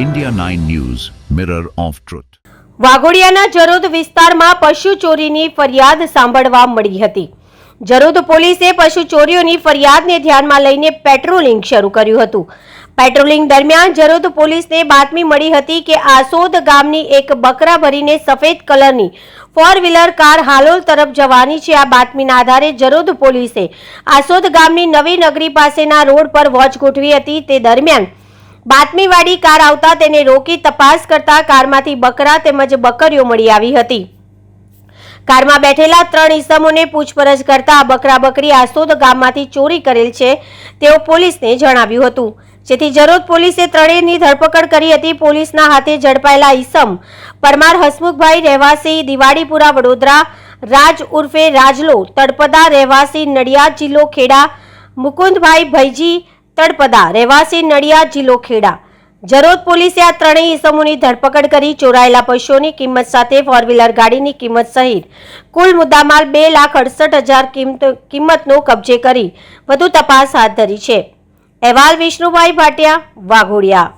India 9 News, Mirror of Truth. વાઘોડિયાના Jarod વિસ્તારમાં પશુ ચોરીની ફરિયાદ સાંભળવા મળી હતી। જરોદ પોલીસે પશુ ચોરીઓની ફરિયાદને ધ્યાનમાં લઈને પેટ્રોલિંગ શરૂ કર્યું હતું। પેટ્રોલિંગ દરમિયાન જરોદ પોલીસને બાતમી મળી હતી કે આસોદ ગામની એક બકરા ભરીને સફેદ કલરની 4-વ્હીલર કાર હાલોલ તરફ જવાની છે। આ બાતમીના આધારે જરોદ પોલીસે આસોદ ગામની નવી નગરી પાસેના રોડ પર વોચ ગોઠવી હતી। તે દરમિયાન બાતમીવાળી કાર આવતા તેને રોકી તપાસ કરતા કારમાંથી બકરા તેમજ બકરીઓ મળી આવી હતી। કારમાં બેઠેલા 3 ઈસમોને પૂછપરછ કરતા બકરા બકરી આસોદ ગામમાંથી ચોરી કરેલ છે તેઓ પોલીસને જણાવ્યું હતું, જેથી જરોદ પોલીસે ત્રણેયની ધરપકડ કરી હતી। પોલીસના હાથે ઝડપાયેલા ઈસમ પરમાર હસમુખભાઈ રહેવાસી દિવાળીપુરા વડોદરા, રાજ ઉર્ફે રાજલો તળપદા રહેવાસી નડિયાદ જિલ્લો ખેડા, મુકુંદભાઈ ભૈજી તળપદા રહેવાસી નડિયાદ જિલ્લો ખેડા। જરોદ પોલીસે આ ત્રણેય ઈસમોની ધરપકડ કરી ચોરાયેલા પશુઓની કિંમત સાથે 4-વ્હીલર ગાડીની કિંમત સહિત કુલ મુદ્દામાલ 2,68,000 કિંમતનો કબજે કરી વધુ તપાસ હાથ ધરી છે। અહેવાલ વિષ્ણુભાઈ ભાટિયા, વાઘોડિયા।